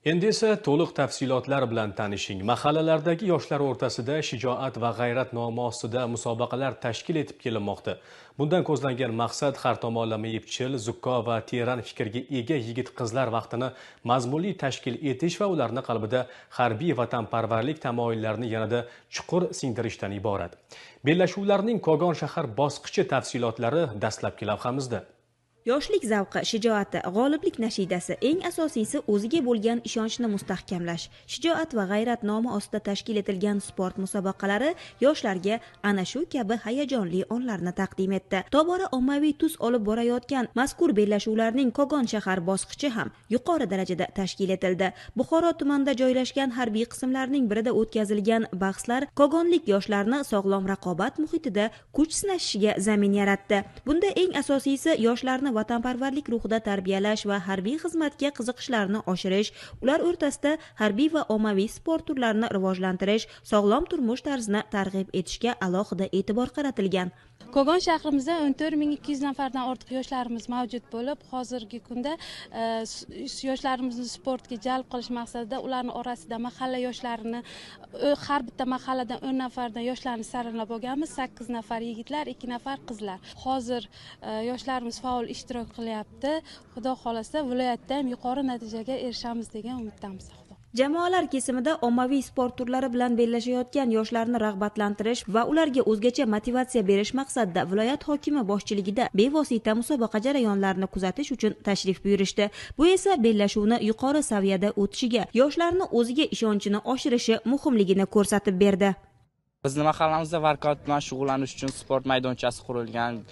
Endi esa to'liq tafsilotlar bilan tanishing. Mahallalardagi yoshlar o'rtasida shijoat va g'ayrat nomi ostida musobaqalar tashkil etib kelinmoqda. Bundan ko'zlangan maqsad har tomonlama epchil, zukko va teran fikrga ega yigit-qizlar vaqtini mazmunli tashkil etish va ularni qalbida harbiy vatanparvarlik tamoyillarini yanada chuqur singdirishdan iborat. Bellashuvlarning Kogon shahar bosqichi tafsilotlari dastlabki lavhamizda. Yoshlik zavqi, shijoati, g'oliblik nashidasi, eng asosiysi o'ziga bo'lgan ishonchni mustahkamlash. Shijoat va g'ayrat nomi ostida tashkil etilgan sport musobaqalari yoshlarga ana shu kabi hayajonli onlarni taqdim etdi. Tobora ommaviy tus olib borayotgan mazkur bellashuvlarning Kogon shahar bosqichi ham yuqori darajada tashkil etildi. Buxoro tumanida joylashgan harbiy qismlarning birida o'tkazilgan bahslar kogonlik yoshlarni sog'lom raqobat muhitida kuch sinashishiga zamin yaratdi. Bunda eng asosiysi yoshlarni vatanparvarlik ruhida tarbiyalash va harbiy xizmatga qiziqishlarini oshirish, ular o'rtasida harbiy va ommaviy sport turlarini rivojlantirish, sog'lom turmush tarzini targ'ib etishga alohida e'tibor qaratilgan. Kogon shahrimizda 14.200 nafardan ortiq yoshlarimiz mavjud bo'lib, hozirgi kunda yoshlarimizni sportga jalb qilish maqsadida ularning orasida mahalla yoshlarini har bitta mahalladan 10 nafardan yoshlarni saralab olganmiz. 8 nafar yigitlar, 2 nafar qizlar. Hozir yoshlarimiz faol ishtirok qilyapti. Xudo xolasa viloyatda ham yuqori natijaga erishamiz degan umiddamiz. Jamoalar kesimida ommaviy sport turlari bilan bellashayotgan yoshlarni rag'batlantirish va ularga o'zgacha motivatsiya berish maqsadida viloyat hokimi boshchiligida bevosita musobaqa jarayonlarini kuzatish uchun tashrif buyurishdi. Bu esa bellashuvni yuqori saviyada o'tishiga, yoshlarni o'ziga ishonchini oshirishi muhimligini ko'rsatib berdi. Bizning mahallamizda varkout bilan shug'ullanish uchun sport maydonchasi qurilgan.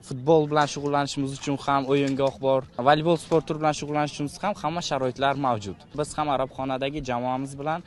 Futbol bilan shug'ullanishimiz uchun ham o'yingoh bor. Voleybol sport turi bilan shug'ullanishimiz ham hamma sharoitlar mavjud. Biz ham Arabxonadagi jamoamiz bilan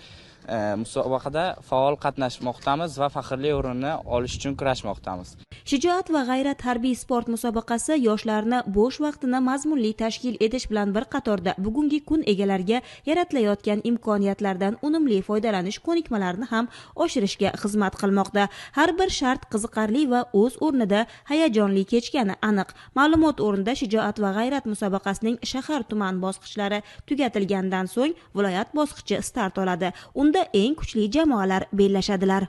musobaqada faol qatnashmoqdamiz va faxrli o'rinni olish uchun kurashmoqdamiz. Shijoat va g'ayrat harbiy sport musobaqasi yoshlarni bo'sh vaqtini mazmunli tashkil etish bilan bir qatorda bugungi kun egalariga yaratilayotgan imkoniyatlardan unumli foydalanish ko'nikmalarini ham oshirishga xizmat qilmoqda. Har bir shart qiziqarli va o'z o'rnida hayajonli kechgani aniq. Ma'lumot o'rnida shijoat va g'ayrat musobaqasining shahar tuman bosqichlari tugatilgandan so'ng viloyat bosqichi start oladi. Unda eng kuchli jamoalar bellashadilar.